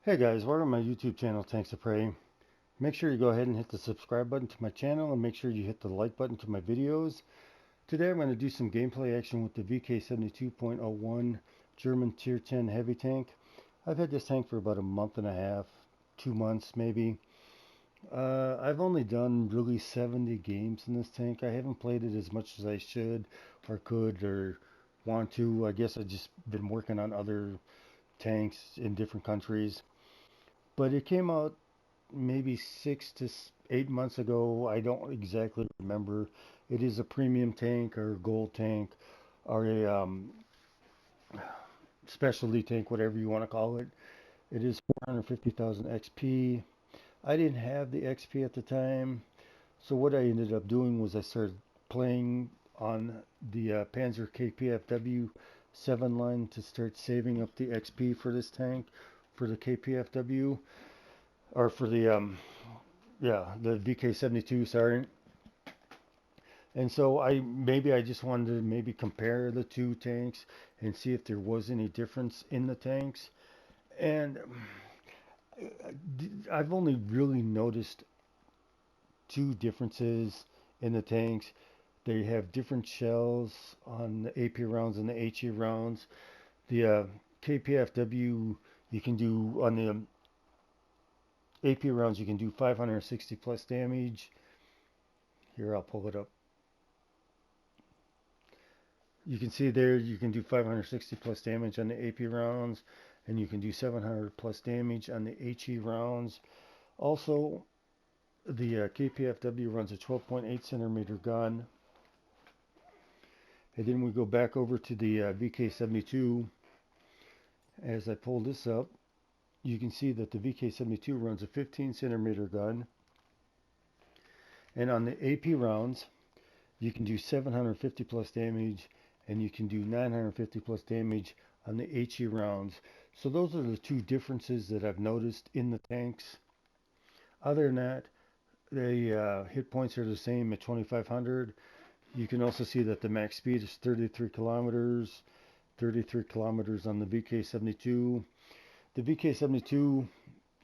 Hey guys, welcome to my YouTube channel, Tanks of Prey. Make sure you go ahead and hit the subscribe button to my channel and make sure you hit the like button to my videos. Today I'm going to do some gameplay action with the VK72.01 German Tier 10 heavy tank. I've had this tank for about a month and a half, 2 months maybe. I've only done really 70 games in this tank. I haven't played it as much as I should or could or want to. I guess I've just been working on other tanks in different countries. But it came out maybe 6 to 8 months ago. I don't exactly remember. It is a premium tank or gold tank or a specialty tank, whatever you want to call it. It is 450,000 XP. I didn't have the XP at the time, so what I ended up doing was I started playing on the Panzer KPFW 7 line to start saving up the XP for this tank, for the KPFW, or for the the VK72, sorry. And so I just wanted to maybe compare the two tanks and see if there was any difference in the tanks. And I've only really noticed two differences in the tanks. They have different shells on the AP rounds and the HE rounds. The KPFW, you can do on the AP rounds, you can do 560 plus damage. Here, I'll pull it up. You can see there you can do 560 plus damage on the AP rounds, and you can do 700 plus damage on the HE rounds. Also, the KPFW runs a 12.8 centimeter gun. And then we go back over to the VK72. As I pull this up, you can see that the VK72 runs a 15 centimeter gun. And on the AP rounds, you can do 750 plus damage and you can do 950 plus damage on the HE rounds. So those are the two differences that I've noticed in the tanks. Other than that, the hit points are the same at 2500. You can also see that the max speed is 33 kilometers, 33 kilometers on the VK72. The VK72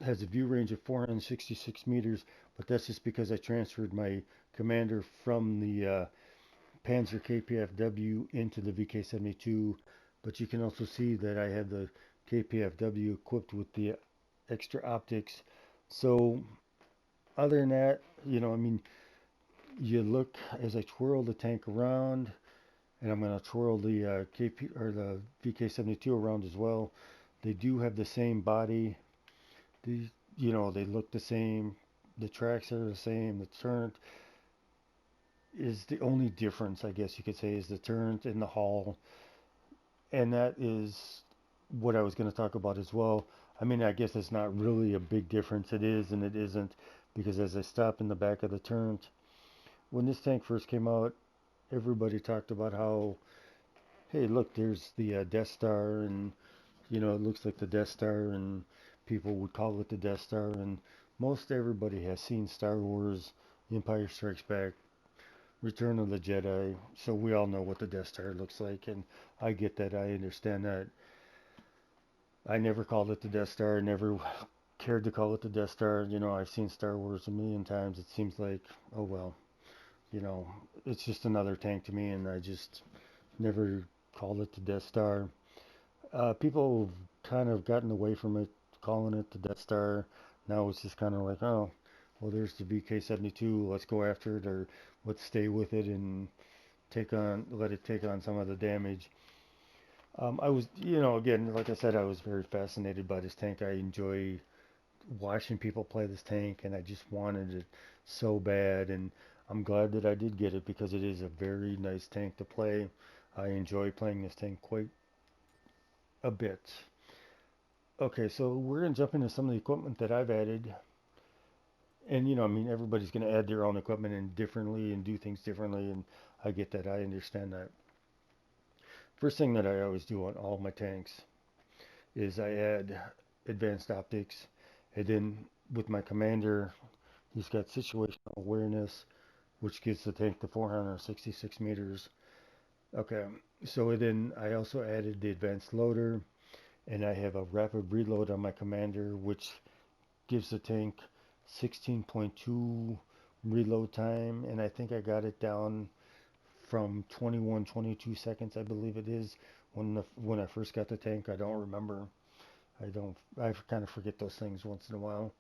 has a view range of 466 meters, but that's just because I transferred my commander from the Panzer KPFW into the VK72, but you can also see that I have the KPFW equipped with the extra optics. So other than that, I mean, you look as I twirl the tank around, and I'm going to twirl the KP or the VK72 around as well. They do have the same body. They look the same. The tracks are the same. The turret is the only difference, I guess you could say, is the turret in the hull, and that is what I was going to talk about as well. I mean, I guess it's not really a big difference. It is and it isn't, because as I stop in the back of the turret, when this tank first came out, everybody talked about how, hey, look, there's the Death Star, and it looks like the Death Star, and people would call it the Death Star, and most everybody has seen Star Wars, Empire Strikes Back, Return of the Jedi, so we all know what the Death Star looks like, and I get that, I understand that. I never called it the Death Star, never cared to call it the Death Star. I've seen Star Wars a million times. It seems like, oh well, you know, it's just another tank to me, and I just never called it the Death Star. People have kind of gotten away from it, calling it the Death Star. Now it's just kind of like, oh, well, there's the VK72. Let's go after it, or let's stay with it and let it take on some of the damage. I was, again, like I said, I was very fascinated by this tank. I enjoy watching people play this tank, and I just wanted it so bad. And I'm glad that I did get it because it is a very nice tank to play. I enjoy playing this tank quite a bit. Okay, so we're gonna jump into some of the equipment that I've added. And I mean, everybody's gonna add their own equipment and differently and do things differently, and I get that. I understand that. First thing that I always do on all my tanks is I add advanced optics, and then with my commander, he's got situational awareness, which gives the tank the 466 meters. Okay, so then I also added the advanced loader, and I have a rapid reload on my commander, which gives the tank 16.2 reload time, and I think I got it down from 22 seconds, I believe it is, when I first got the tank. I don't remember. I kind of forget those things once in a while.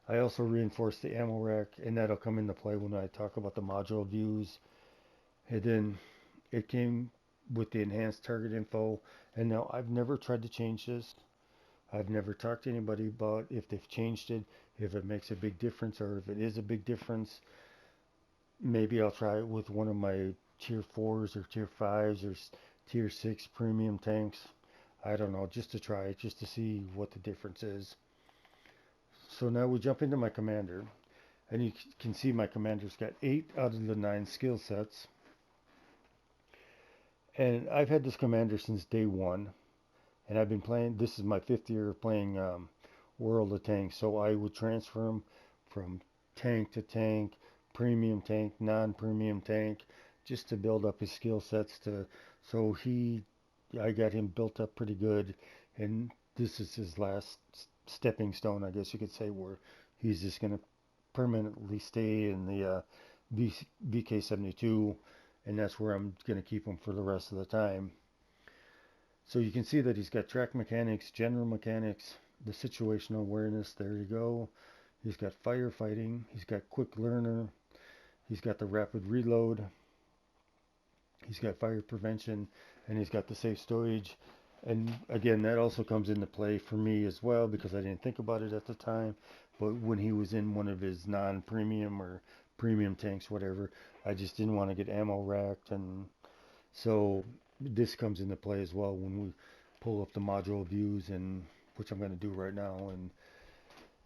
I also reinforced the ammo rack, and that'll come into play when I talk about the module views. And then it came with the enhanced target info, and now I've never tried to change this. I've never talked to anybody about if they've changed it, if it makes a big difference, or if it is a big difference. Maybe I'll try it with one of my tier 4s or tier 5s or tier 6 premium tanks. I don't know, just to try it, just to see what the difference is. So now we jump into my commander, and you can see my commander's got 8 out of the 9 skill sets. And I've had this commander since day 1, and I've been playing, this is my 5th year of playing World of Tanks, so I would transfer him from tank to tank, premium tank, non-premium tank, just to build up his skill sets so I got him built up pretty good, and this is his last stepping stone, I guess you could say, where he's just going to permanently stay in the VK72, and that's where I'm going to keep him for the rest of the time. So you can see that he's got track mechanics, general mechanics, the situational awareness, there you go. He's got firefighting, he's got quick learner, he's got the rapid reload, he's got fire prevention, and he's got the safe storage. And again, that also comes into play for me as well, because I didn't think about it at the time. But when he was in one of his non-premium or premium tanks, whatever, I just didn't want to get ammo racked. And so this comes into play as well when we pull up the module views, and which I'm going to do right now. And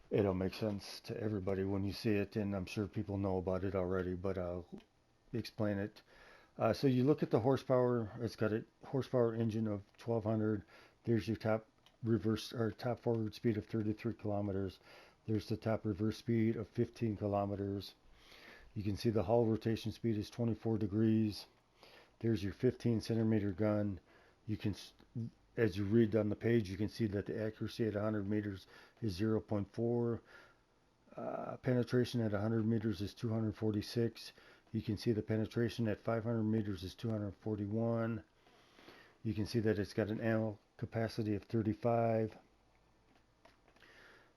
it'll make sense to everybody when you see it. And I'm sure people know about it already, but I'll explain it. So you look at the horsepower. It's got a horsepower engine of 1200. There's your top forward speed of 33 kilometers. There's the top reverse speed of 15 kilometers. You can see the hull rotation speed is 24 degrees. There's your 15 centimeter gun. You can, as you read on the page, you can see that the accuracy at 100 meters is 0.4. Penetration at 100 meters is 246. You can see the penetration at 500 meters is 241. You can see that it's got an ammo capacity of 35.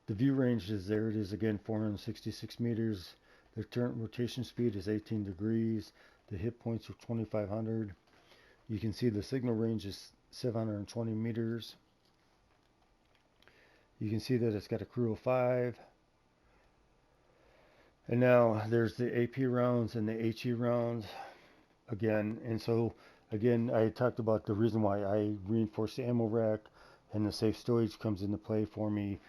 The view range is there. It is again 466 meters. The turret rotation speed is 18 degrees. The hit points are 2500. You can see the signal range is 720 meters. You can see that it's got a crew of 5. And now there's the AP rounds and the HE rounds again. And so again, I talked about the reason why I reinforced the ammo rack, and the safe storage comes into play for me.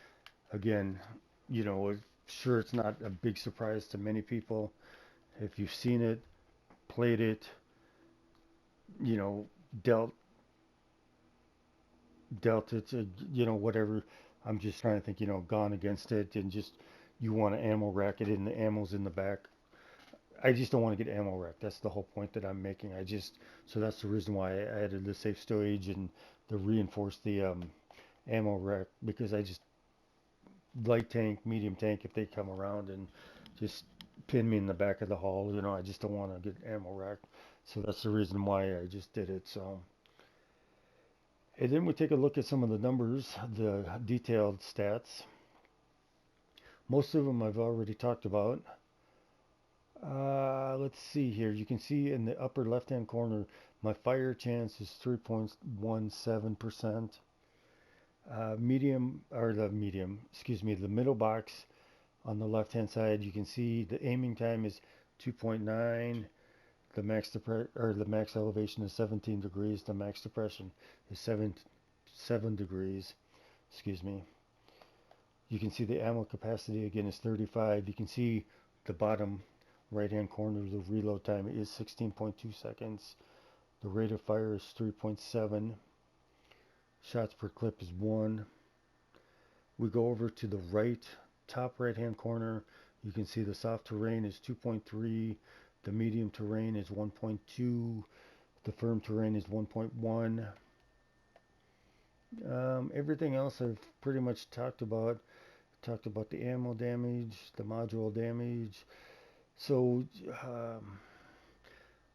Again, you know, sure, it's not a big surprise to many people. If you've seen it, played it, you know, dealt it, you know, whatever. I'm just trying to think, you know, gone against it, and just, you want to ammo rack it, and the ammo's in the back. I just don't want to get ammo rack. That's the whole point that I'm making. So that's the reason why I added the safe storage and to reinforce the ammo rack, because I just, light tank, medium tank, if they come around and just pin me in the back of the hull, you know, I just don't want to get ammo rack. So that's the reason why I just did it. So, and then we take a look at some of the numbers, the detailed stats. Most of them I've already talked about. Let's see here. You can see in the upper left hand corner, my fire chance is 3.17%. The middle box on the left hand side, you can see the aiming time is 2.9. The max elevation is 17 degrees. The max depression is 7 degrees. Excuse me. You can see the ammo capacity again is 35. You can see the bottom right hand corner, the reload time is 16.2 seconds. The rate of fire is 3.7. Shots per clip is 1. We go over to the top right hand corner. You can see the soft terrain is 2.3. The medium terrain is 1.2. The firm terrain is 1.1. Everything else I've pretty much talked about. Talked about the ammo damage, the module damage. So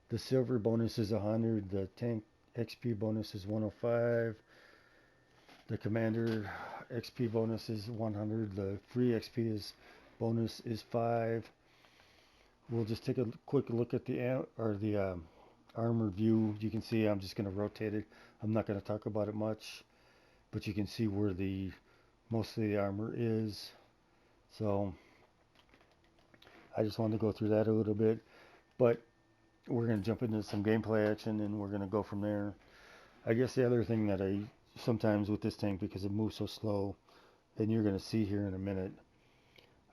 the silver bonus is 100, the tank XP bonus is 105, the commander XP bonus is 100, the free XP is bonus is 5. We'll just take a quick look at the armor view. You can see I'm just going to rotate it. I'm not going to talk about it much, but you can see where the most of the armor is. So I just wanted to go through that a little bit, but we're going to jump into some gameplay action and we're going to go from there. I guess the other thing that I sometimes with this tank, because it moves so slow, and you're going to see here in a minute,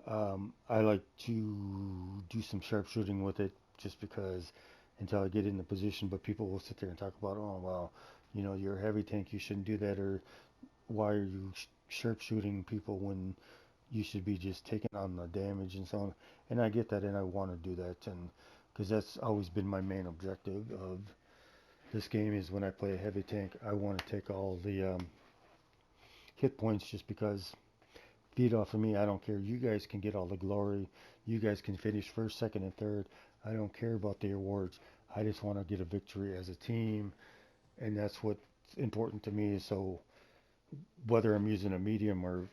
I like to do some sharpshooting with it just because until I get in the position, but people will sit there and talk about, oh, well, you know, you're a heavy tank, you shouldn't do that, or why are you sharpshooting people when you should be just taking on the damage and so on. And I get that, and I want to do that, and because that's always been my main objective of this game is when I play a heavy tank, I want to take all the hit points just because feed off of me. I don't care. You guys can get all the glory. You guys can finish first, second, and third. I don't care about the awards. I just want to get a victory as a team, and that's what's important to me. So whether I'm using a medium or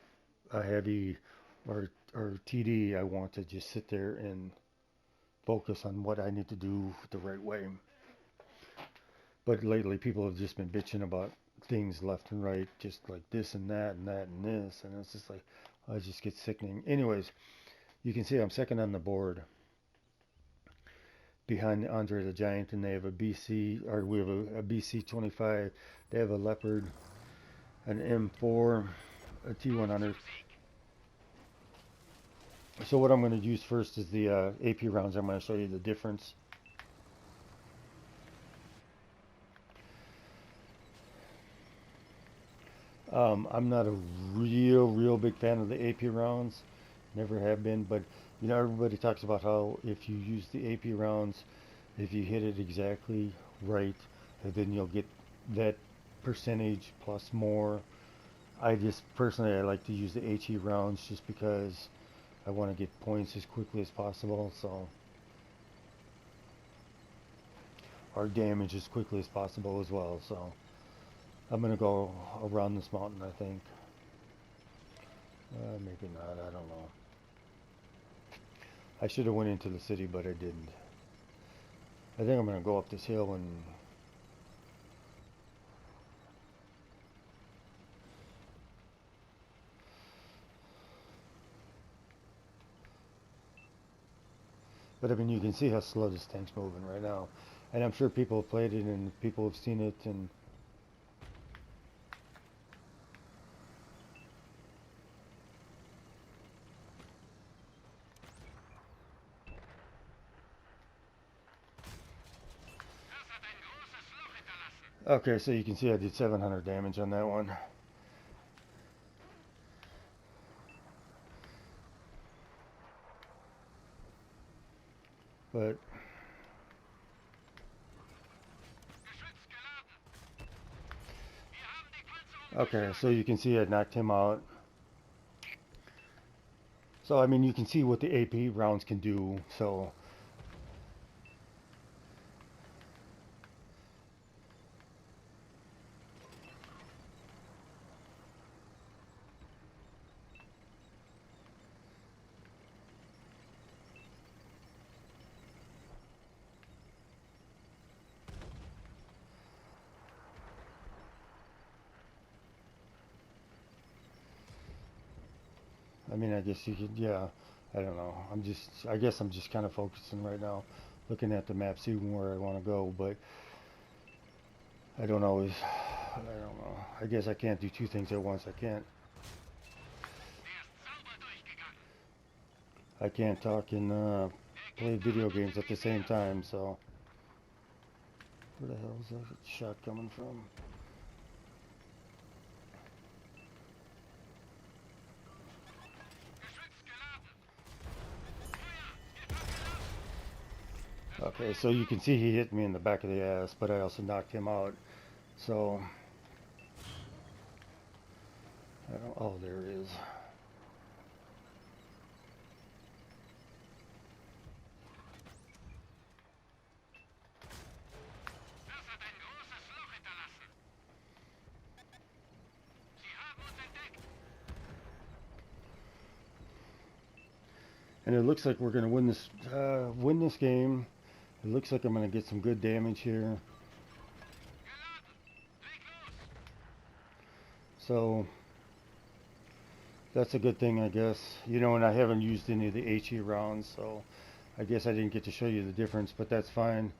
a heavy or TD, I want to just sit there and focus on what I need to do the right way. But lately, people have just been bitching about things left and right, just like this and that and that and this, and it's just like, I just get sickening. Anyways, you can see I'm second on the board behind Andre the Giant, and they have a BC, or we have a BC 25. They have a Leopard, an M4, a T100. So what I'm going to use first is the AP rounds. I'm going to show you the difference. I'm not a real big fan of the AP rounds. Never have been, but you know, everybody talks about how if you use the AP rounds, if you hit it exactly right, then you'll get that percentage plus more. I just personally, I like to use the HE rounds just because I want to get points as quickly as possible, so, or damage as quickly as possible as well. So I'm gonna go around this mountain, I think. Maybe not, I don't know. I should have went into the city, but I didn't. I think I'm gonna go up this hill and but I mean, you can see how slow this tank's moving right now, and I'm sure people have played it and people have seen it, and okay, so you can see I did 700 damage on that one. But okay, so you can see I knocked him out. So I mean, you can see what the AP rounds can do. So I mean, I guess you could, yeah. I don't know. I guess I'm just kind of focusing right now, looking at the map, seeing where I want to go. But I don't always. I don't know. I guess I can't do two things at once. I can't talk and play video games at the same time. So where the hell is that shot coming from? Okay, so you can see he hit me in the back of the ass, but I also knocked him out. So Oh, there it is. And it looks like we're going to win this game. It looks like I'm going to get some good damage here. So that's a good thing, I guess. You know, and I haven't used any of the HE rounds, so I guess I didn't get to show you the difference, but that's fine.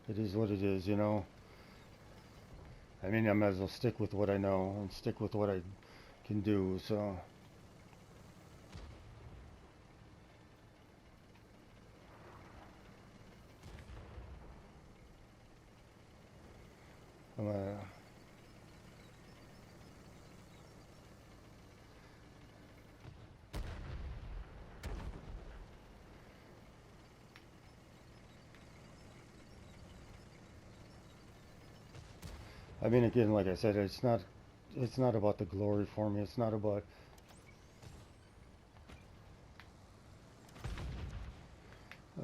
It is what it is, you know. I mean, I might as well stick with what I know and stick with what I can do, so. I mean, again, like I said, it's not about the glory for me. It's not about,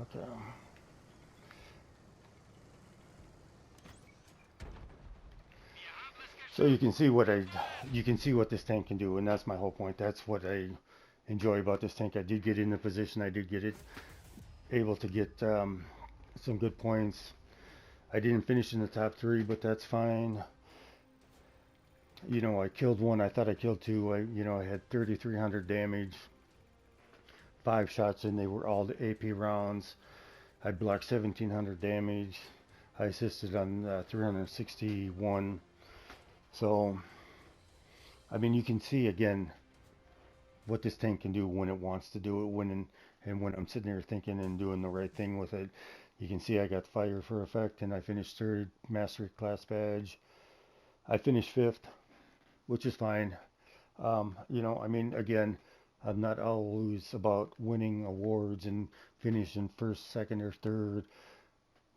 okay. So you can see what this tank can do, and that's my whole point. That's what I enjoy about this tank. I did get in the position. I did get it, able to get some good points. I didn't finish in the top 3, but that's fine. You know, I killed one. I thought I killed 2. I had 3,300 damage, 5 shots, and they were all the AP rounds. I blocked 1,700 damage. I assisted on 361. So, I mean, you can see again what this tank can do when it wants to do it. And when I'm sitting there thinking and doing the right thing with it, you can see I got fire for effect, and I finished 3rd mastery class badge. I finished 5th, which is fine. You know, I mean, again, I'm not always about winning awards and finishing 1st, 2nd, or 3rd.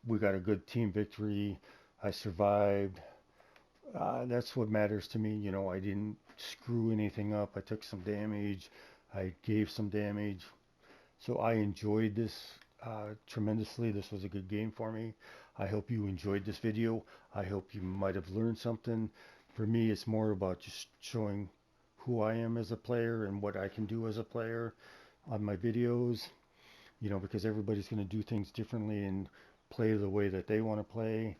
We got a good team victory. I survived. That's what matters to me. You know, I didn't screw anything up. I took some damage. I gave some damage. So I enjoyed this tremendously. This was a good game for me. I hope you enjoyed this video. I hope you might have learned something. For me, it's more about just showing who I am as a player and what I can do as a player on my videos. You know, because everybody's going to do things differently and play the way that they want to play.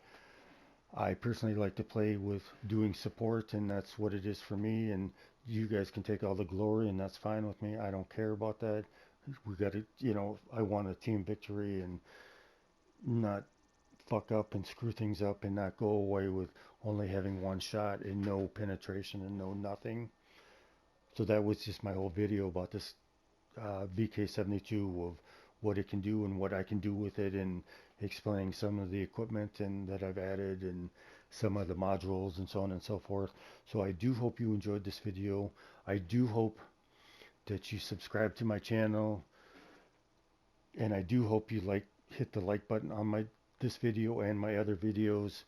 I personally like to play with doing support, and that's what it is for me. And you guys can take all the glory, and that's fine with me. I don't care about that. We got to, you know, I want a team victory and not fuck up and screw things up and not go away with only having 1 shot and no penetration and no nothing. So that was just my whole video about this VK72 of what it can do and what I can do with it, and explaining some of the equipment and that I've added and some of the modules and so on and so forth. So I do hope you enjoyed this video. I do hope that you subscribe to my channel, and I do hope you hit the like button on this video and my other videos.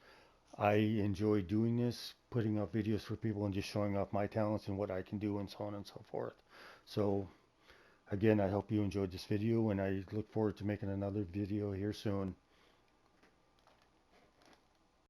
I enjoy doing this, putting up videos for people and just showing off my talents and what I can do and so on and so forth. So again, I hope you enjoyed this video, and I look forward to making another video here soon.